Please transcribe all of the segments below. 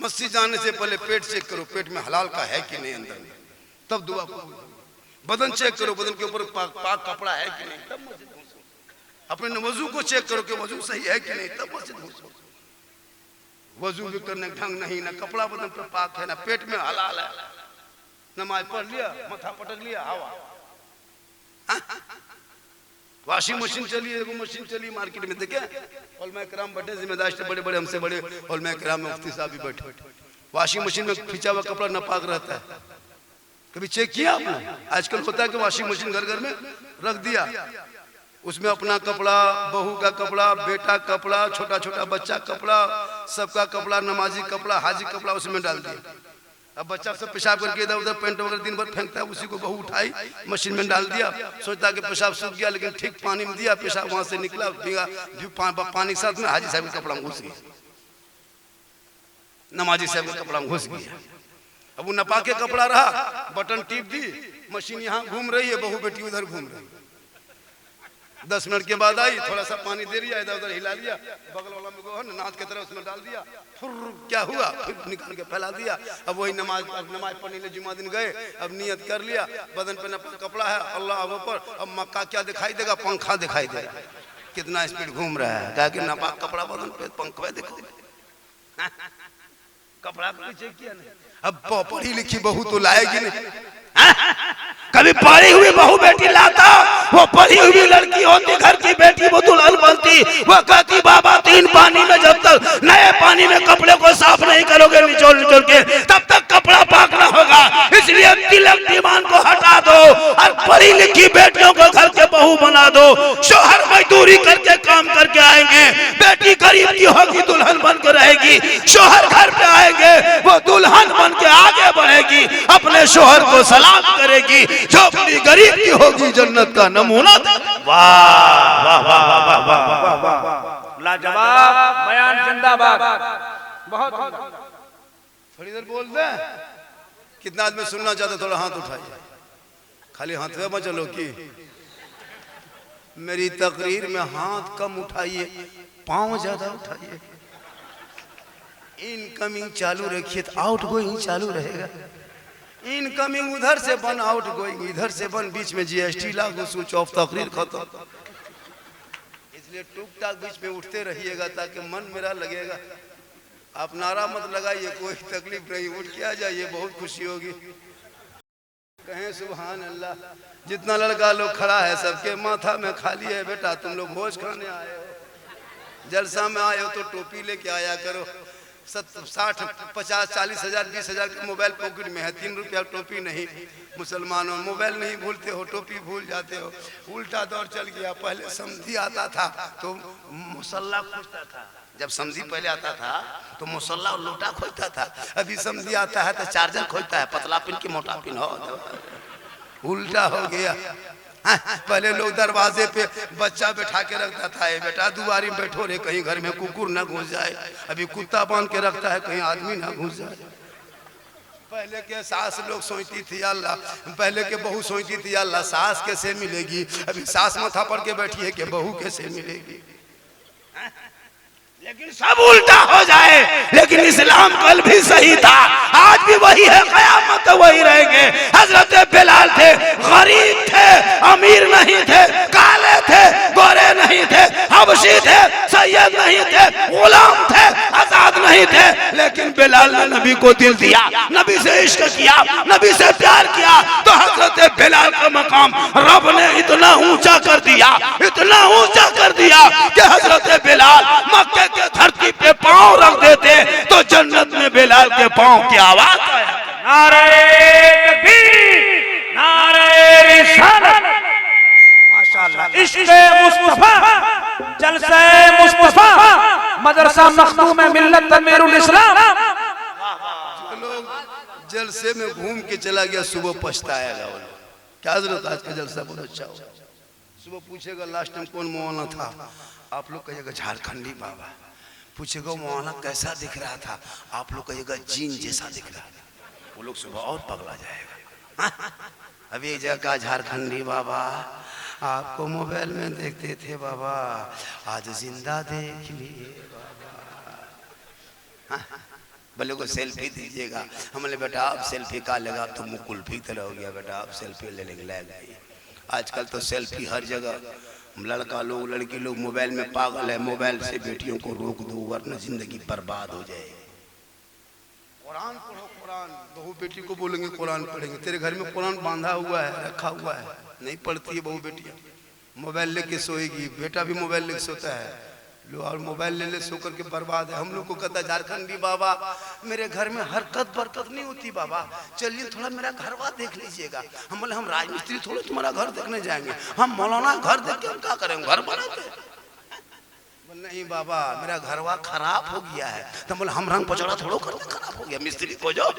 मस्जिद जाने से पहले पेट चेक करो, पेट में हलाल का है कि नहीं अंदर में, तब दुआ कबूल। बदन चेक करो, बदन के ऊपर पाक कपड़ा है कि नहीं, तब मस्जिद घुसो। अपने वजू को चेक करो कि वजू सही है कि नहीं, तब मस्जिद घुसो। वजू भी करने ढंग नहीं, ना कपड़ा बदन पर पाक है, ना पेट में हलाल है, नमाज पढ़ लिया, मथा पटक लिया, हवा। वॉशिंग मशीन चली, एगो मशीन चली मार्केट में, देखे उलमा किराम बैठे, जिम्मेदार बड़े बड़े, हमसे बड़े उलमा किराम में मुफ्ती साहब भी बैठे। वॉशिंग मशीन में खिंचा हुआ कपड़ा नापाक रहता है, कभी चेक किया आपने? आजकल होता है कि वॉशिंग मशीन घर घर में रख दिया, उसमें अपना कपड़ा, बहू का कपड़ा, बेटा कपड़ा, छोटा छोटा बच्चा कपड़ा, सबका कपड़ा, नमाजी कपड़ा, हाजी कपड़ा उसमें डाल दिया। अब बच्चा सब पेशाब करके इधर उधर पेंट वगैरह दिन भर फेंकता है, उसी को बहू उठाई मशीन में डाल दिया, सोचता कि पेशाब सूख गया, लेकिन ठीक पानी में दिया, पेशाब वहां से निकला, पानी के साथ में हाजी साहब के कपड़ा में घुस गया, नमाजी साहब के कपड़ा में घुस गया। अब वो नपा के कपड़ा रहा, बटन टिप दी, मशीन यहाँ घूम रही है, बहू बेटी उधर घूम रही है। 10 मिनट के बाद आई, थोड़ा सा पानी दे दिया, इधर उधर हिला लिया, बगल वाला में गोहन नाथ की तरह उसमें डाल दिया, फुर क्या हुआ, फिर निकाल के फैला दिया। अब वही नमाज पढ़ने के जुम्मा दिन गए, अब नियत कर लिया, बदन पे नपा कपड़ा है, अल्लाह ऊपर, अब मक्का क्या दिखाई देगा, पंखा दिखाई देगा, कितना स्पीड घूम रहा है, क्या कि नपा कपड़ा बदन पे, पंखा देखो, कपड़ा को चेक किया नहीं। अब पढ़ी लिखी बहू तो लाएगी नहीं, कभी पढ़ी हुई बहू बेटी लाता, वो पढ़ी हुई लड़की होती घर की बेटी, वो दुल्हन बनती, वो कहती बाबा 3 पानी में जब तक नए पानी में कपड़े को साफ नहीं करोगे निचोड़ निचोड़ के, तब तक कपड़ा पाक ना होगा। इसलिए तिलक दीवान को हटा दो और पढ़ी लिखी बेटियों को घर के बहू बना दो। शोहर मजदूरी करके काम करके आएंगे, बेटी गरीब की होगी, दुल्हन बन के रहेगी, शोहर घर पे आएंगे, वो दुल्हन बन के आगे बढ़ेगी, अपने शोहर को सलाम करेगी, झोपड़ी गरीब की होगी, जन्नत का नमूना। वाह वाह वाह वाह वाह वाह, लाजवाब बयान, जिंदाबाद, बहुत। थोड़ी देर बोल दे, कितना आदमी सुनना चाहते, थोड़ा हाथ उठाइए, खाली हाथ में मत चलो कि मेरी तकरीर में हाथ कम उठाइए, पांव ज्यादा उठाइए। इनकमिंग चालू रखिए तो आउट गोइंग चालू रहेगा। इनकमिंग उधर से बन, आउट गोइंग इधर से बन, बीच में जीएसटी लागू, स्विच ऑफ, तकरीर खत्म। इसलिए टूक टाक बीच में उठते रहिएगा ताकि मन मेरा लगेगा। आप नारा मत लगाइए, कोई तकलीफ नहीं, उठ के आ जाइए, बहुत खुशी होगी। कहें सुभान अल्लाह। जितना लड़का लोग खड़ा है सबके माथा में खाली है, बेटा तुम लोग भोज खाने आए हो, जलसा में आए हो तो टोपी लेके आया करो। 60, 50, 40 हजार, 20 हजार के मोबाइल पॉकेट में है, 3 रुपया टोपी नहीं। मुसलमानों मोबाइल नहीं भूलते हो, टोपी भूल जाते हो। उल्टा दौर चल गया, पहले समधी आता था तो मुसल्ला खोजता था, जब समधी पहले आता था तो मुसल्ला और लोटा खोजता था, अभी समधी आता है तो चार्जर खोजता है, पतला पिन की मोटा पिन हो, उल्टा हो गया। पहले लोग दरवाजे पे बच्चा बैठा के रखता था, ये बेटा दुआरी में बैठो रे, कहीं घर में कुकुर ना घुस जाए। अभी कुत्ता बांध के रखता है, कहीं आदमी ना घुस जाए। पहले के सास लोग सोचती थी अल्लाह, पहले के बहू सोचती थी अल्लाह सास कैसे मिलेगी, अभी सास माथा पर के बैठी है कि बहू कैसे मिलेगी। लेकिन सब उल्टा हो जाए, लेकिन इस्लाम कल भी सही था, आज भी वही है, क़यामत तक वही रहेंगे। हजरत बिलाल थे, गरीब थे, अमीर नहीं थे, काले थे, गोरे नहीं थे, हबशी थे, सैयद नहीं थे, गुलाम थे, आजाद नहीं थे, लेकिन बिलाल ने नबी को दिल दिया, नबी से इश्क किया, नबी से प्यार किया, तो हजरत बिलाल का मकाम रब ने इतना ऊंचा कर दिया, इतना ऊंचा कर दिया कि हजरत बिलाल मक्के के धरती पे पांव रख देते तो जन्नत में बिलाल के पांव की आवाज आया। नारे तकबीर, नारे रिसालत, माशाअल्लाह। इश्क़े मुस्तफा, जलसे मुस्तफा, मदरसा मखदूम मिल्लत तमीरुल इस्लाम। जलसे में घूम के चला गया, सुबह पछताएगा। क्या जरूरत, आज का जलसा बहुत अच्छा हो। सुबह पूछेगा लास्ट टाइम कौन मौलाना था, आप लोग कहिएगा झारखंडी बाबा। पूछेगा मौलाना कैसा दिख रहा था, आप लोग कहिएगा जीन जैसा दिख रहा था। वो लोग सुबह और पगला जाएगा। अभी एक जगह का झारखंडी बाबा, आपको मोबाइल में देखते थे बाबा, आज जिंदा देख लिए बाबा। बोले को सेल्फी दीजिएगा। हम बोले बेटा आप सेल्फी का लेगा, तो मुँह कुल्फी तरह हो गया बेटा, आप सेल्फी ले लेंगे लायक नहीं। आजकल तो सेल्फी हर जगह, लड़का लोग लड़की लोग मोबाइल में पागल है। मोबाइल से बेटियों को रोक दो वरना जिंदगी बर्बाद हो जाए। कुरान पढ़ो, कुरान। बहू बेटी को बोलेंगे कुरान पढ़ेंगे, तेरे घर में कुरान बांधा हुआ है, रखा हुआ है, नहीं पढ़ती है बहू बेटियां। मोबाइल लेके सोएगी, बेटा भी मोबाइल लेके सोता है, लो और मोबाइल ले ले सो करके बर्बाद है। हम लोग को कहता है झारखंडी बाबा मेरे घर में हरकत बरकत नहीं होती बाबा, चलिए थोड़ा मेरा घरवा देख लीजिएगा। हम बोले हम राजमिस्त्री थोड़ा तुम्हारा घर देखने जाएंगे, हम मौलाना घर देख के हम क्या करेंगे, घर बनाते। नहीं बाबा मेरा घरवा खराब हो गया है। तो बोले हम रंग पचड़ा थोड़ा करते, खराब हो गया मिस्त्री को जाओ।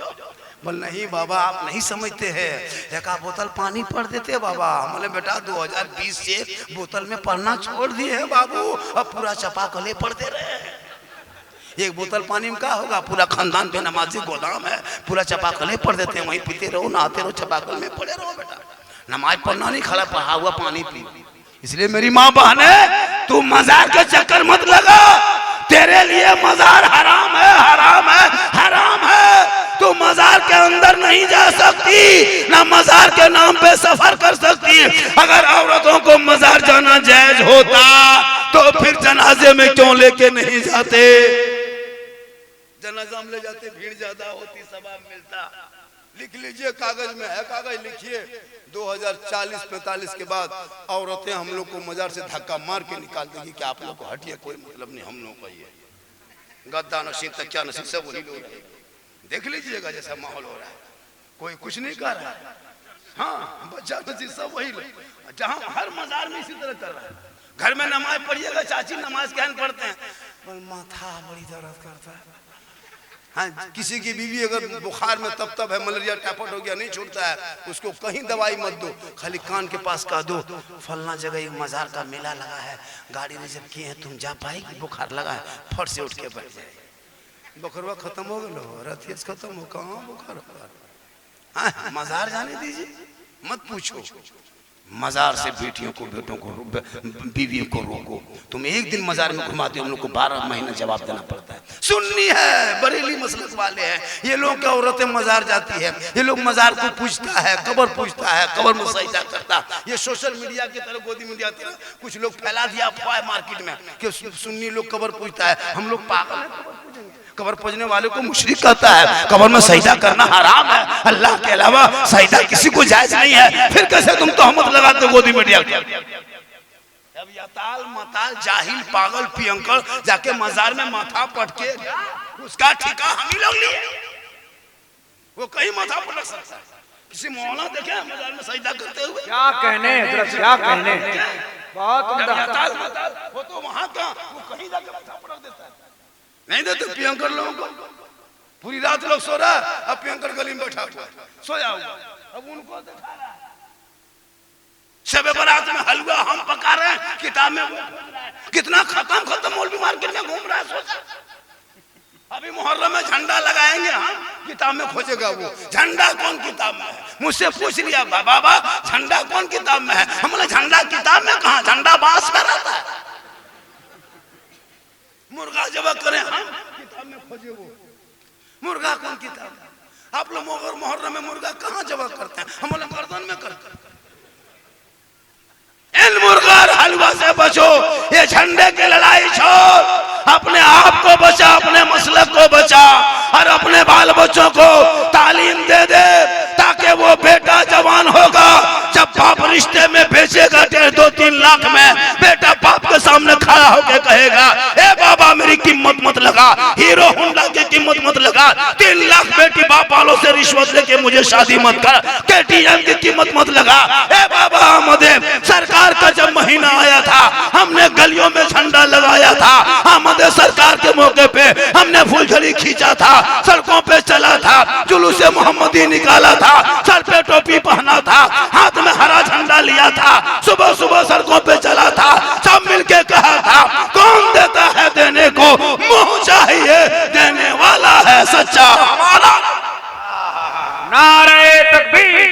बोल नहीं बाबा आप नहीं समझते हैं, एक बोतल पानी पढ़ देते बाबा। बोले बेटा 2020 से बोतल में पढ़ना छोड़ दिए हैं बाबू, अब पूरा चपाकले पढ़ते रहे। एक बोतल पानी में क्या होगा, पूरा खानदान पे नमाजी गोदाम है, पूरा चपाकले पढ़ देते हैं, वहीं पीते रहो नहाते रहो चपाकल में पढ़े रहो। बेटा नमाज पढ़ना नहीं, खाला पढ़ा हुआ पानी पी। इसलिए मेरी माँ बहन है, तू मजार के चक्कर मत लगा, तेरे लिए मजार हराम है, हराम है, हराम है। तू मजार के अंदर नहीं जा सकती, ना मजार के नाम पे सफर कर सकती। अगर औरतों को मजार जाना जायज होता तो फिर जनाजे में क्यों लेके नहीं जाते? जनाजा में ले जाते, भीड़ ज्यादा होती, सवाब मिलता। लिख लीजिए, कागज में है, कागज लिखिए। 2040-45 के बाद औरतें हम लोग को मजार से धक्का मार के निकाल देगी कि आप लोग को हटिए, कोई मतलब नहीं, हम लोग का ये गद्दा नशीब तकिया नशीब सब वही लोग हैं। देख लीजिएगा जैसा माहौल हो रहा है, कोई कुछ नहीं कर रहा है। हाँ बच्चा नशीब सब वही लोग, जहाँ हर मजार में इसी तरह कर रहा है। घर में नमाज पढ़िएगा, चाची नमाज क्या पढ़ते हैं, माथा बड़ी दर्द करता है। हाँ किसी की बीवी अगर बुखार में तब है, मलेरिया टाइफाइड हो गया, नहीं छूटता है, उसको कहीं दवाई मत दो, खाली कान के पास कह दो फलना जगह एक मजार का मेला लगा है, गाड़ी रिजर्व किए हैं, तुम जा पाएगी, बुखार लगा है, फट से उठ के बैठ जाए। बुखारवा खत्म हो गया, रथियस खत्म हो, कहाँ बुखार हो। मजार जाने दीजिए, मत पूछो। मजार से बेटियों को बेटों को बीवियों को रोको। तुम एक दिन मजार में घुमाते हो, हम लोग को 12 महीना जवाब देना पड़ता है। सुन्नी है, बरेली मसलक वाले हैं ये लोग, क्या औरतें मजार जाती है, ये लोग मजार को पूछता है, कब्र पूछता है, कब्र में सजदा करता। ये सोशल मीडिया की तरह, गोदी मीडिया की तरह कुछ लोग फैला दिया अफवाह मार्केट में कि सुन्नी लोग कब्र पूछता है। हम लोग पागल है, कब्र पूजने वाले को मुशरिक कहता है, कब्र में सजदा करना हराम है, अल्लाह के अलावा सजदा किसी को जायज नहीं है। फिर कैसे तुम तोहमत लगाते गोदी मीडिया के? अब यताल मताल जाहिल पागल पियंकर जाके मजार में माथा पटके, उसका ठिका हम ही लोग लिए, वो कहीं माथा पटक सकता है। किसी मौलाना देखे मजार में सजदा करते हुए? क्या कहने, क्या कहने, बहुत यताल मताल वो तो वहां का, वो कहीं जाके माथा पटक देता है। नहीं देते प्रियंकर लोगों को, पूरी रात लोग सो रहा है, अब प्रियंकर गली में बैठा हुआ सोया हुआ, अब उनको दिखा रहा है। शबे बारात में हलवा हम पका रहे हैं, किताब में कितना खत्म मौलवी मार्केट में घूम रहा है, सोचा। अभी मुहर्रम में झंडा लगाएंगे हम, किताब में खोजेगा वो झंडा कौन किताब में है। मुझसे पूछ लिया बाबा झंडा कौन किताब में है, हम बोले झंडा किताब में कहाँ, झंडा बांस में रहता है। मुर्गा जब करें हम, किताब में खोजे वो मुर्गा कौन किताब में। आप लोग मुहर्रम में मुर्गा कहाँ जबा करते हैं, हम लोग गर्दन में करते हैं। इन मुर्गा हलवा से बचो, ये झंडे की लड़ाई छोड़, अपने आप को बचा, अपने मसलक को बचा और अपने बाल बच्चों को तालीम दे दे, ताकि वो बेटा जवान होगा, जब बाप रिश्ते में भेजेगा 1.5-2-3 लाख में, बेटा बाप के सामने खड़ा होकर कहेगा ए बाबा मेरी कीमत मत लगा, हीरो होंडा की कीमत मत लगा, 3 लाख बेटी बाप वालों से रिश्वत लेके मुझे शादी मत कर, KTM की कीमत मत लगा। ए बाबा आमदे सरकार का जब महीना आया था, हमने गलियों में झंडा लगाया था, आमदे सरकार के मौके पे हमने फुलझड़ी खींचा था, सड़कों पे चला था, जुलूस मोहम्मदी निकाला था, सर पे टोपी पहना था, हाथ में हरा झंडा लिया था, सुबह सुबह सड़कों पे चला था, सब मिलके कहा था कौन देता है देने को, मुंह चाहिए देने वाला है सच्चा हमारा। नारे तकबीर,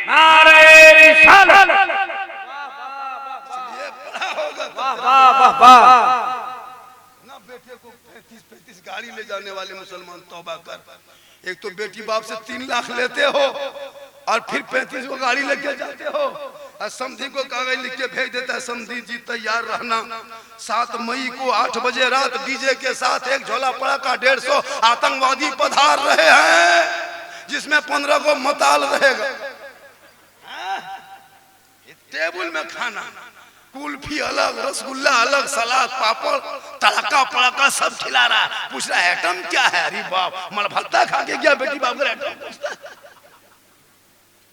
नारे रिसालत, वाह वाह वाह। ना बेटे को 35-35 गाड़ी ले जाने वाले मुसलमान तौबा कर। एक तो बेटी बाप से 3 लाख लेते हो और फिर 35 को गाड़ी लेके जाते हो और समधी को कागज लिख के भेज देता है, समधी जी तैयार रहना 7 मई को 8 बजे रात डीजे के साथ एक झोला पड़ाका 150 आतंकवादी पधार रहे हैं जिसमें 15 को मताल रहेगा। टेबल में खाना, कुल्फी अलग, रसगुल्ला अलग, सलाद पापड़ तड़का पड़का सब खिला रहा है। पूछ रहा है आइटम क्या है? अरे बाप मल भत्ता खा के गया बेटी बाप का आइटम पूछता है।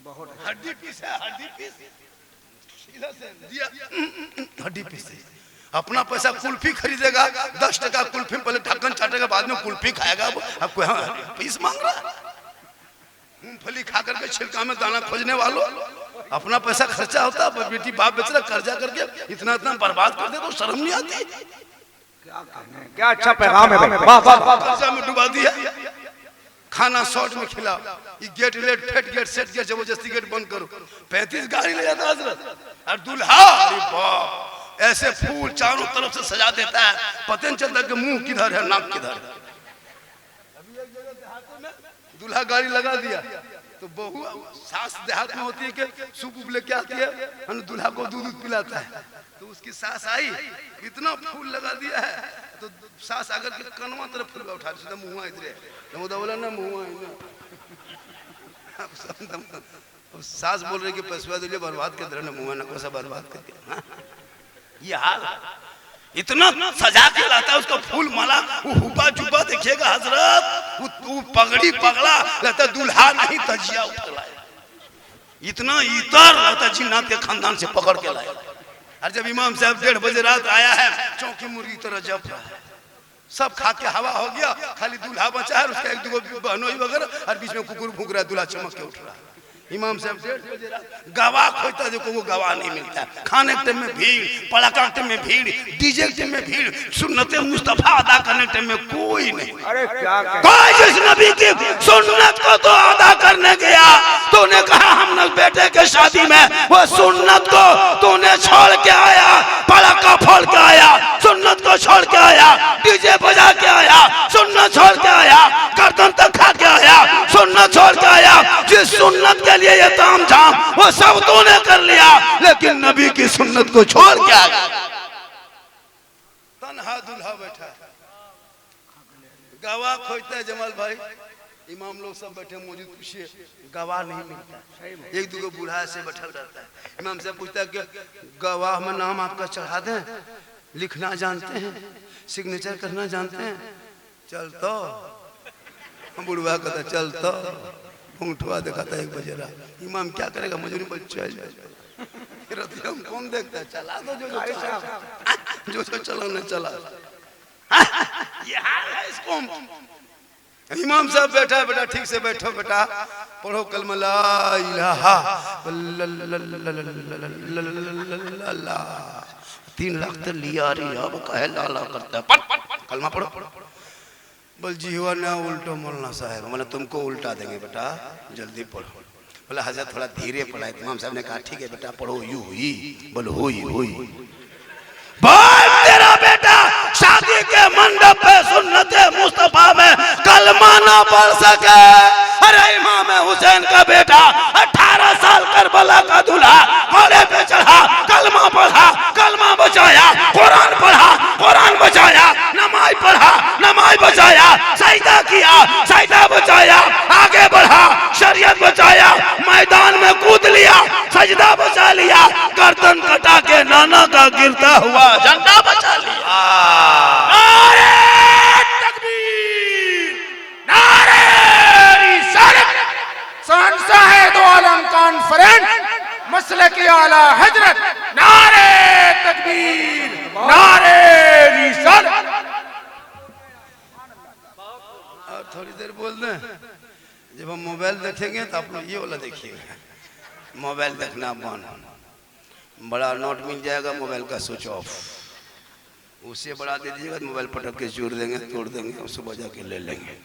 बहुत हड्डी पीस है, हड्डी पीस दिया, हड्डी पीस है। अपना पैसा कुल्फी खरीदेगा 10 टका कुल्फी, पहले ढक्कन चाटेगा बाद में कुल्फी खाएगा। अब कोई पीस मांग रहा है? मूंगफली खा करके छिलका में दाना खोजने वालों, अपना पैसा खर्चा होता है, बेटी बाप बेचारा कर्जा करके इतना इतना बर्बाद कर दे तो शर्म नहीं आती? क्या अच्छा पैगाम है भाई, वाह वाह वाह। कर्जा में डुबा दिया, खाना शॉर्ट में खिला, ये gate late fate gate set gate जबरदस्ती गेट बंद करो। 35 गाड़ी ले जाता हजरत और दूल्हा अरे बाप ऐसे फूल चारों तरफ से सजा देता है, पता नहीं चलता कि मुंह किधर है नाक किधर है। दूल्हा गाड़ी लगा दिया तो बहू सास देहात में होती है कि सूप उप लेके आती है, दूल्हा को दूध पिलाता है। तो उसकी सास आई, इतना फूल लगा दिया है तो सास अगर के कनवा तरफ फूल उठा सीधा मुंह इधर है, बोला ना मुंह सास बोल रही कि पैसा दिले बर्बाद कर दे, मुंह ना कैसा बर्बाद करके। ये हाल इतना सजा के लाता है उसका फूल माला, वो हुबा जुबा देखिएगा हजरत, वो पगड़ी पगड़ा लगता दूल्हा नहीं तजिया उठला, इतना इतर लगता जिन्नात के खानदान से पकड़ के लाया। और जब इमाम साहब 1:30 बजे रात आया है, चौकी मुर्गी तरह जप रहा है, सब खा के हवा हो गया, खाली दूल्हा बचा है, उसका 1-2 बहनोई वगैरह और बीच में कुकुर भूक रहा है, दूल्हा चमक के उठ रहा है। इमाम साहब 1:30 बजे रात गवाह खोजता देखो, वो गवाह नहीं मिलता। खाने के टाइम में भीड़, पड़ाका के टाइम में भीड़, डीजे के टाइम में भीड़, सुन्नते मुस्तफा अदा करने के टाइम में कोई नहीं। अरे क्या कोई जिस नबी की सुन्नत को तो अदा करने गया, तूने कहा हम न बेटे के शादी में वो सुन्नत को तूने छोड़ के आया, पड़ाका फोड़ के आया, सुन्नत को छोड़ के आया, डीजे बजा के आया, सुन्नत छोड़ के आया, गर्दन तक खा के आया, सुन्नत छोड़ के आया। जिस सुन्नत के लिए ये ताम झाम वो सब तूने कर लिया, लेकिन नबी की सुन्नत को छोड़ के आ गया। तन्हा दूल्हा बैठा, गवाह खोजता है जमाल भाई, इमाम लोग सब बैठे मौजूद, पूछिए गवाह नहीं मिलता। 1-2 बूढ़ा से बैठा रहता है, इमाम से पूछता है कि गवाह में नाम आपका चढ़ा दें, लिखना जानते हैं, सिग्नेचर करना जानते हैं? चल तो बुढ़वा कहता चल तो, ऊँटवा दिखाता 1 बजे रात। इमाम क्या करेगा, मजबूरी पर चल जाए, कौन देखता है, चला दो जो चलाना चला। ये हाल है इस कौम। इमाम साहब बैठा है, बेटा ठीक से बैठो बेटा, पढ़ो कलमा ला इलाहा 3 लाख तो लिया रे, अब कहे लाला करता है, कलमा पढ़ो। बोल जी हुआ ना उल्टो मौलाना साहब, मैंने तुमको उल्टा देंगे बेटा, जल्दी पढ़ो। बोला हजरत थोड़ा धीरे पढ़ा। इमाम साहब ने कहा ठीक है बेटा पढ़ो, यू हुई, बोलो हुई हुई। बोल तेरा बेटा शादी के मंडप पे सुन्नते मुस्तफा में कलमा ना पढ़ सके। अरे इमाम हुसैन का बेटा 18 साल करबला का दूल्हा घोड़े पे चढ़ा, कलमा पढ़ा, कलमा बचाया, कुरान पढ़ा, कुरान बचाया, नमाज पढ़ा, नमाज बचाया, सजदा किया, सजदा बचाया, आगे बढ़ा, शरीयत बचाया, मैदान में कूद लिया, सजदा बचा लिया, गर्दन कटा के नाना का गिरता हुआ झंडा बचा लिया। नारे तकबीर, नारे रिसालत। शहंशाह दो आलम कॉन्फ्रेंस मसले की आला हजरत, नारे तकबीर, नारे रिसालत। और थोड़ी देर बोल दें, जब हम मोबाइल देखेंगे तो आप लोग ये वाला देखिएगा, मोबाइल देखना बंद, बड़ा नोट मिल जाएगा मोबाइल का स्विच ऑफ, उससे बढ़ा दे दीजिएगा, मोबाइल पटक के जोड़ देंगे, तोड़ देंगे, उसको बजा के ले लेंगे।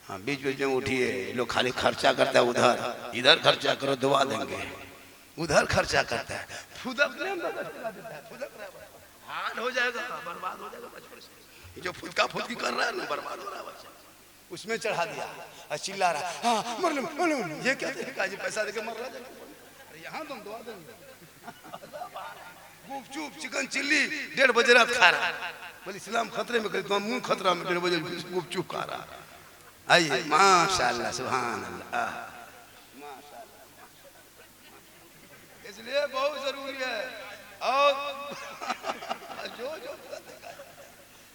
हाँ बीच बीच में उठिए, लोग खाली खर्चा करता है, उधर इधर खर्चा करो दबा देंगे, उधर खर्चा करता है, फुदक हार्ड हो जाएगा, बर्बाद हो जाएगा बचपन से। जो फुदका फुदकी कर रहा है ना, बर्बाद हो रहा है बच्चा, उसमें चढ़ा दिया और चिल्ला रहा, हाँ मर लो, ये क्या तरीका जी, पैसा देके मर रहा है, अरे यहाँ तुम दुआ देंगे। गुपचुप चिकन चिल्ली 1:30 बजे रात खा रहा है, बोले इस्लाम खतरे में, कहते मुंह खतरा में, 1:30 बजे गुपचुप खा रहा है। आइए माशाअल्लाह सुभान अल्लाह, इसलिए बहुत जरूरी है। और जो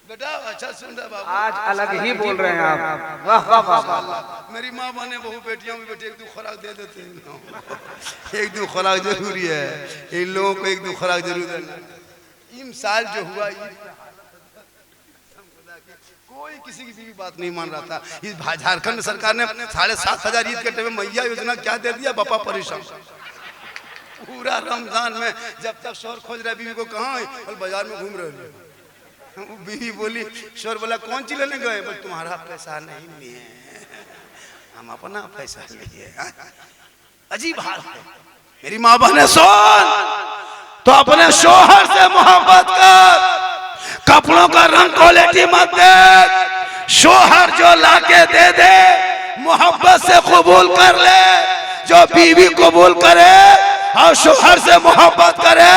बेटा अच्छा सुन रहा बाबू, आज अलग ही बोल रहे हैं आप। वाह वाह वाह वाह। मेरी माँ बहने बहू बेटियां भी बेटे 1-2 खुराक दे देते हैं। 1-2 खुराक जरूरी है, इन लोगों को 1-2 खुराक जरूर देना। इन साल जो हुआ कोई किसी की भी बात नहीं मान रहा था। इस झारखंड सरकार ने 7,500 ईद के टाइम मैया योजना क्या दे दिया, बापा परेशान। पूरा रमजान में जब तक शोर खोज रहा बीवी को, कहाँ है, बाजार में घूम रहे हैं। बीवी बोली, शोर बोला कौन चीज लेने गए, बोल तुम्हारा पैसा नहीं है, हम अपना पैसा लिए। अजीब हाल है। मेरी माँ बहने सुन, तो अपने शोहर से मोहब्बत कर, कपड़ों का रंग क्वालिटी मत देख, शोहर जो लाके दे दे मोहब्बत से कबूल कर ले। जो बीवी कबूल करे और शोहर से मोहब्बत करे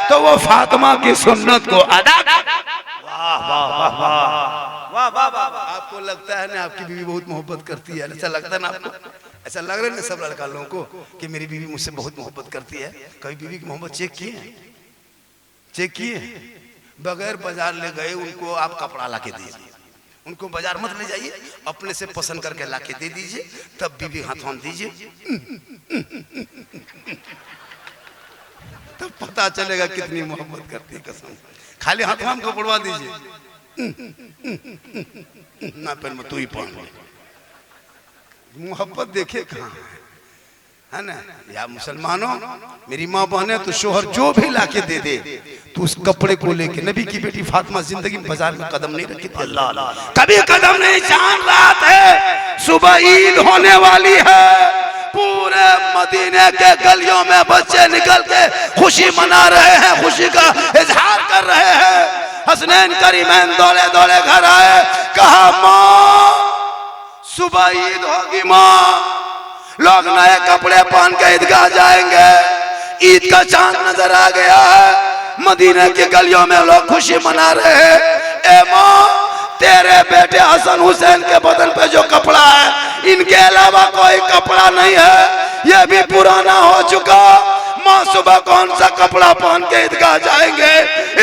तो वो फातिमा की सुन्नत को अदा। वाह वाह वाह वाह वाह वाह। आपको लगता है ना आपकी बीवी बहुत मोहब्बत करती है, ऐसा लगता है ना आपको? ऐसा लग रहा है ना सब लड़का लोगों को कि मेरी बीवी मुझसे बहुत मोहब्बत करती है। कभी बीवी की मोहब्बत चेक किए? चेक किए? बगैर बाजार ले गए उनको आप कपड़ा ला के दीजिए, उनको बाजार मत ले जाइए, अपने से पसंद करके ला के दे दीजिए, तब बीवी हाथों दीजिए, तब पता चलेगा कितनी मोहब्बत करती है। कसम, खाली हाथों को पड़वा दीजिए ना, पेन में तू ही पहन ले, मोहब्बत देखे कहाँ है ना। या मुसलमानों, मेरी माँ बहने, तो शोहर जो भी लाके दे दे तो उस कपड़े को लेके, नबी की बेटी फातिमा जिंदगी में बाजार में कदम नहीं रखी थी, कभी कदम नहीं। चांद रात है, सुबह ईद होने वाली है, पूरे मदीने के गलियों में बच्चे निकल के खुशी मना रहे हैं, खुशी का इजहार कर रहे हैं। हसनैन करीमैन दौड़े दौड़े घर आए, कहा माँ सुबह ईद होगी, माँ लोग नए कपड़े पहन के ईदगाह जाएंगे, ईद का चांद नजर आ गया है, मदीना की गलियों में लोग खुशी मना रहे हैं। ए माँ, तेरे बेटे हसन हुसैन के बदन पे जो कपड़ा है, इनके अलावा कोई कपड़ा नहीं है, ये भी पुराना हो चुका। माँ सुबह कौन सा कपड़ा पहन के ईदगाह जाएंगे?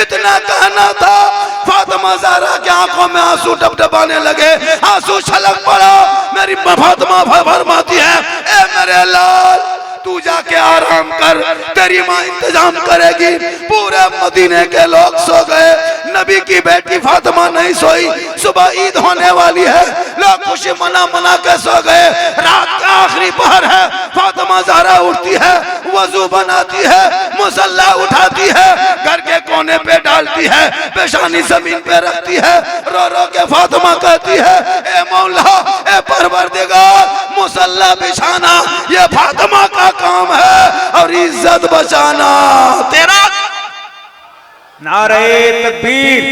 इतना कहना था, फातिमा ज़हरा की आंखों में आंसू टपटपाने लगे, आंसू छलक पड़ा। मेरी फातिमा फरमाती है, ए मेरे लाल तू जाके आराम कर, तेरी माँ इंतजाम करेगी। पूरे मदीने के लोग सो गए, नबी की बेटी फातिमा नहीं सोई। सुबह ईद होने वाली है, लोग खुशी मना मना के सो गए। रात का आखिरी पहर है, फातिमा ज़हरा उठती है, वजू बनाती है, मुसल्ला उठाती है, घर के कोने पे डालती है, पेशानी जमीन पे रखती है, रो रो के फातिमा कहती है, ए मौला, ए परवरदिगार, मुसल्ला बिछाना ये फातिमा का काम है और इज्जत बचाना तेरा। नारे तकबीर,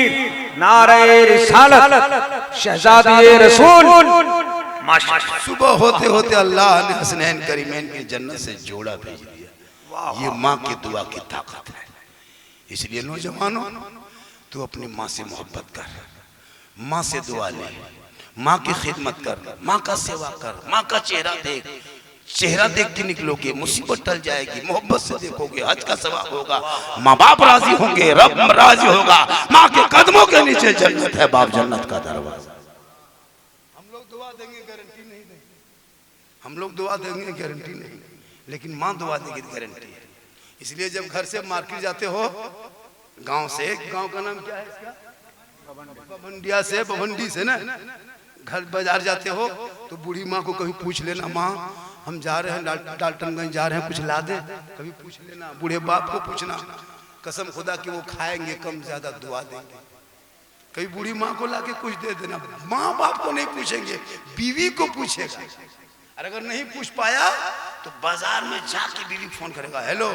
नारे रिसालत, शहजादे रसूल। सुबह होते होते अल्लाह ने हसनैन करीमैन की जन्नत से जोड़ा भेज दिया। ये माँ की दुआ की ताकत है। इसलिए नौजवानों, तू अपनी माँ से मोहब्बत कर, माँ से दुआ ले, माँ की खिदमत कर, माँ का सेवा कर, माँ का चेहरा देख, चेहरा देख के निकलोगे मुसीबत टल जाएगी, मोहब्बत से देखोगे हज का सवाब होगा, माँ बाप राजी होंगे, रब राजी होगा, माँ के कदमों के नीचे जन्नत है, बाप जन्नत का दरवाजा। हम लोग दुआ देंगे गारंटी नहीं देंगे, हम लोग दुआ देंगे गारंटी नहीं, लेकिन माँ दुआ देगी गारंटी है। इसलिए जब घर से मार्केट जाते हो, गांव से, गांव का नाम क्या है इसका, बभंडिया से, बभंडी से ना, घर बाजार जाते हो तो बूढ़ी माँ को कभी पूछ लेना, माँ हम जा रहे हैं डाल्टनगंज जा रहे हैं, कुछ ला दे, कभी पूछ लेना। बूढ़े बाप को पूछना, कसम खुदा कि वो खाएंगे कम ज्यादा दुआ देंगे। कभी बूढ़ी माँ को लाके कुछ दे देना। माँ बाप को नहीं पूछेंगे, बीवी को पूछेगा। और अगर नहीं पूछ पाया तो बाजार में जाके बीवी फोन करेगा, हेलो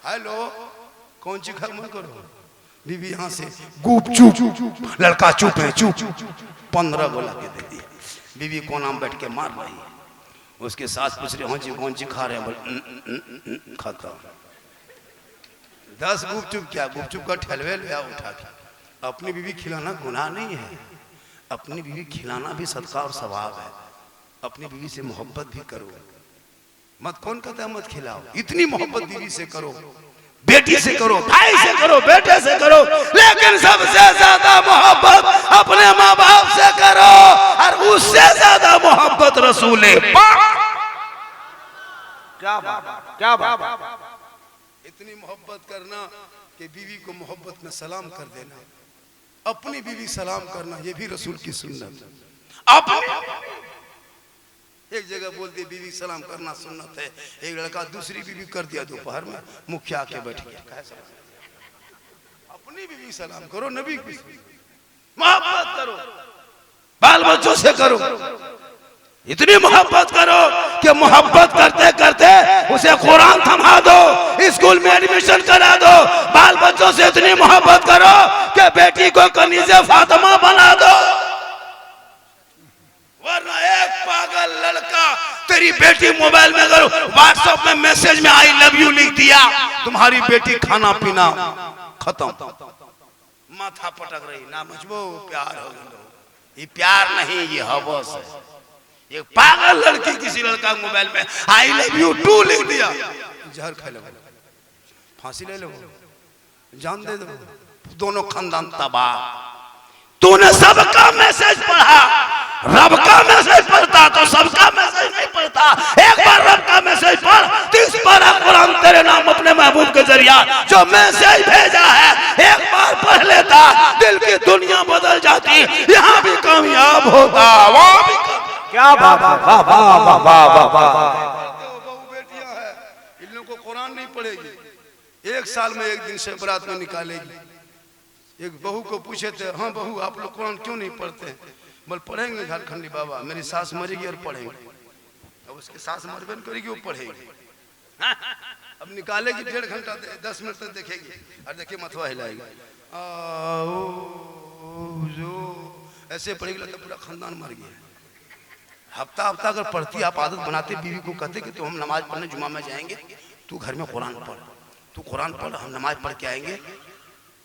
हेलो कौन सी खबर करो, बीवी यहाँ से गुप चुप, लड़का चुप है चुप, 15 बोला के दे दिया। बीवी कोना में बैठ के मार रही, उसके साथ पूछ रहे कौन सी खा रहे हैं, बोल खाता। 10 गुपचुप क्या, गुपचुप का ठलवे लिया उठा के। अपनी बीवी खिलाना गुनाह नहीं है, अपनी बीवी खिलाना भी सदका और सवाब है। अपनी बीवी से मोहब्बत भी करो, मत कौन कहता है मत खिलाओ, इतनी मोहब्बत बीवी से करो, बेटी से करो, भाई से करो, बेटे से करो, लेकिन सबसे ज्यादा मोहब्बत अपने माँ बाप से करो, और उससे ज्यादा मोहब्बत रसूले पाक। क्या बात, क्या बात। इतनी मोहब्बत करना कि बीवी को मोहब्बत में सलाम कर देना, अपनी बीवी सलाम करना, ये भी रसूल की सुन्नत है। एक जगह बोलते बीवी सलाम करना सुन्नत है, एक लड़का दूसरी बीवी कर दिया दोपहर में, मुखिया के बैठ गया। अपनी बीवी सलाम करो, नबी की मोहब्बत करो, बाल बच्चों से करो, इतनी मोहब्बत करो कि मोहब्बत करते करते उसे कुरान थमा दो, स्कूल में एडमिशन करा दो। बाल बच्चों से इतनी मोहब्बत करो कि बेटी को कनीज़े फातिमा बना दो, वरना एक पागल लड़का तेरी बेटी मोबाइल में करो, व्हाट्सएप में मैसेज में आई लव यू लिख दिया, तुम्हारी बेटी खाना पीना खत्म, माथा पटक रही, ना मुझको प्यार हो गया। ये प्यार नहीं, ये हवस है। एक पागल लड़की किसी लड़का मोबाइल में आई लव यू 2 लिख दिया, जहर खा लो, फांसी ले लो, जान दे दो, दोनों खानदान तबाह। तूने सबका मैसेज पढ़ा, रब का मैसेज पढ़ता तो सबका मैसेज नहीं पढ़ता। एक बार रब का मैसेज पढ़, 30 पारा कुरान तेरे नाम अपने महबूब के जरिया जो मैसेज भेजा है एक बार पढ़ लेता, दिल की दुनिया बदल जाती, यहाँ भी कामयाब होता, वहाँ भी। क्या बात, वाह वाह वाह वाह वाह। बहू बेटियां हैं, इन लोगों को कुरान नहीं पढ़ेगी, 1 साल में 1 दिन से बरात में निकालेगी। एक बहू को पूछे थे, हाँ बहू आप लोग कुरान क्यों नहीं पढ़ते? बोल पढ़ेंगे झारखंडी बाबा, मेरी सास मरेगी और पढ़ेंगे। अब उसकी सास मरबे करेगी, वो पढ़ेगी। अब निकालेगी 1.5 घंटा 10 मिनट तक देखेगी, और देखिए मथुआ हिलाएगी, ऐसे पढ़ेगी लगता पूरा खानदान मर गया। हफ्ता हफ्ता अगर पढ़ती, आप आदत बनाते, बीवी को कहते कि तो हम नमाज पढ़ने जुमा में जाएंगे, तू घर में कुरान पढ़, तू कुरान पढ़, हम नमाज पढ़ के आएंगे,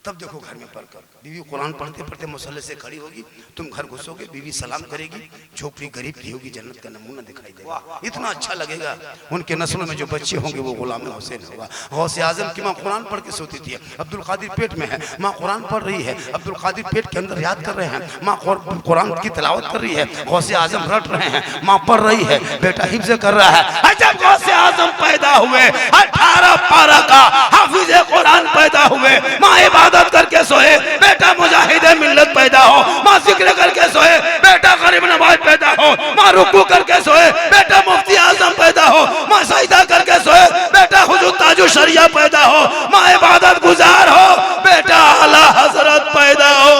तब देखो घर में पढ़कर। बीवी कुरान पढ़ते पढ़ते मुसल्ले से खड़ी होगी, तुम घर घुसोगे, बीवी सलाम करेगी, झोपड़ी गरीब की होगी, जन्नत का नमूना दिखाई देगा, इतना अच्छा लगेगा। उनके नस्लों में जो बच्चे होंगे वो गुलाम हुसैन होगा। गौसे आजम की माँ कुरान पढ़ के सोती थी, अब्दुल कादिर पेट में है, माँ कुरान पढ़ रही है, अब्दुल कादिर पेट के अंदर याद कर रहे हैं, माँ कुरान की तिलावत कर रही है, गौसे आजम रट रहे हैं, माँ पढ़ रही है, बेटा हिफ्ज़ कर रहा है। जब गौसे आजम पैदा हुए, 18 पारा का हाफिज़ कुरान पैदा हुए, माँ इबादत करके सोए, बेटा मुजाहिद मिल्लत पैदा हो, माँ जिक्र करके सोए, बेटा गरीब नवाज पैदा हो, माँ रुकू करके सोए, बेटा मुफ्ती आजम पैदा हो, माँ सजदा करके सोए, बेटा हुजूर ताजु शरिया पैदा हो, माँ इबादत गुजार हो, बेटा आला हजरत पैदा हो।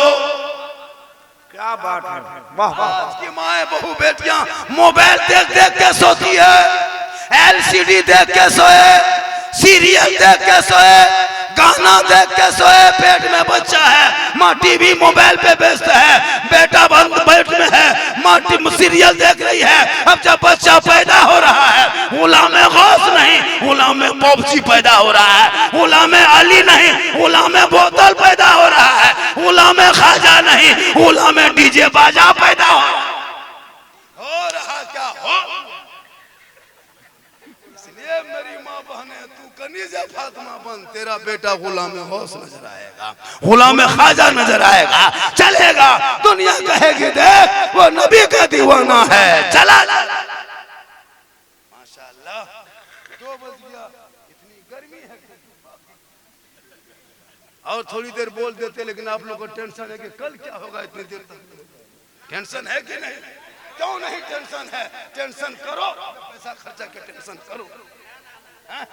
क्या बात है, वाह वाह। आज की माँ बहू बेटियां मोबाइल देख देख के सोती है, LCD देख के सोए, सीरियल देख के सोए, गाना देख के सोए, पेट में बच्चा है, माँ टीवी मोबाइल पे व्यस्त है, बेटा बंद पेट में है, माँ सीरियल देख रही है। अब जब बच्चा पैदा हो रहा है, गुलाम गौस नहीं, गुलाम पॉपसी पैदा हो रहा है, गुलाम अली नहीं, गुलाम बोतल पैदा हो रहा है, गुलाम खाजा नहीं, गुलाम डीजे बाजा पैदा हो रहा। क्या हो? इसलिए मेरी माँ बहने, तू कनीज़े फातिमा बन, तेरा बेटा गुलाम गौस नजर आएगा, गुलाम खाजा नजर आएगा, चलेगा, दुनिया कहेगी देख वो नबी का दीवाना है। चला माशाअल्लाह, 2 बज गया, इतनी गर्मी है। और थोड़ी देर बोल देते, लेकिन आप लोग को टेंशन है कि कल क्या होगा। इतनी देर तक टेंशन है कि नहीं? क्यों नहीं टेंशन है? टेंशन करो, पैसा खर्चा के टेंशन करो। हाँ?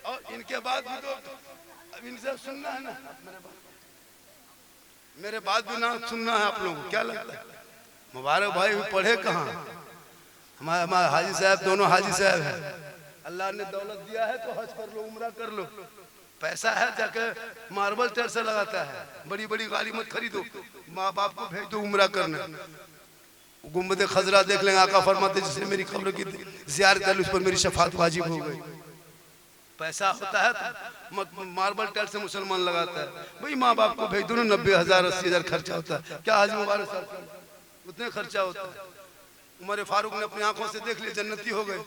और इनके बाद भी तो अब इनसे सुनना है ना, मेरे बात भी ना सुनना है आप लोगों को। क्या लगता है? मुबारक भाई भी पढ़े कहाँ? हमारे हाजी साहब, दोनों हाजी साहब हैं। अल्लाह ने दौलत दिया है तो हज कर लो, उम्रा कर लो। पैसा है जाके मार्बल टेर से लगाता है। बड़ी बड़ी गाड़ी मत खरीदो, माँ बाप को भेज दो उम्रा करने, गुम्बद खजरा देख लेंगे। आका फरमाते जिसने मेरी कब्र की ज़ियारत कर ली उस पर मेरी शफात वाजिब हो गई। पैसा होता है तो मार्बल टेर से मुसलमान लगाता है। भाई माँ बाप को भेज दो ना, 90,000 80,000 खर्चा होता है। क्या आज मुबारक साहब उतने खर्चा होता है। उमर फारूक ने अपनी आंखों से देख लिया, जन्नती हो गए।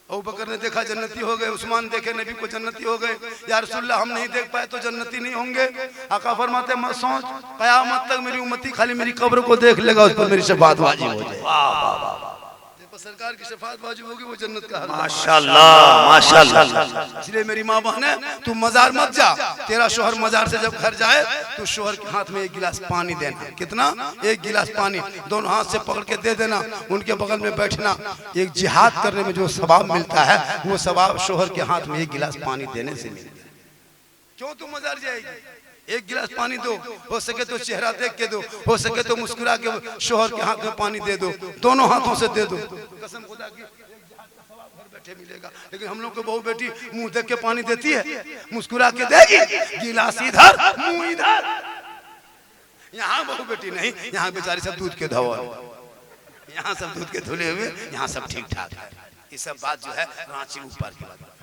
अबू बकर ने देखा, जन्नती हो गए। उस्मान देखे, नबी को जन्नती हो गए। या रसूलुल्लाह हम नहीं देख पाए तो जन्नती नहीं होंगे। आका फरमाते मैं सोच कयामत तक मेरी उम्मती खाली मेरी कब्र को देख लेगा, उस पर मेरी शफाअत वाजिब हो जाए। वाह वाह वाह, सरकार की शफाअत वाजिब होगी, वो जन्नत का हक। माशाअल्लाह माशाअल्लाह। इसलिए मेरी माँ बहने, तू मजार मत जा। तेरा शोहर मजार से जब घर जाए तो शोहर के हाथ में 1 गिलास पानी देना। कितना? 1 गिलास पानी दोनों हाथ से पकड़ के दे देना। उनके बगल में बैठना। एक जिहाद करने में जो सवाब मिलता है वो सवाब शोहर के हाथ में 1 गिलास पानी देने से मिलता है। क्यों तू मजार जाएगी? 1 गिलास पानी दो, हो सके तो चेहरा देख के दो, हो सके तो मुस्कुरा के शोहर के हाथ में पानी दे दो, दोनों हाथों से दे दो। कसम खुदा की घर बैठे मिलेगा। लेकिन हम लोग को बहू बेटी मुंह देख के पानी देती है, मुस्कुरा के देगी, गिलास इधर मुंह इधर। यहाँ बहू बेटी नहीं, यहाँ बेचारी सब दूध के धोल, यहाँ सब दूध के धुले हुए, यहाँ सब ठीक ठाक है। ये सब बात जो है रांची ऊपर की बात।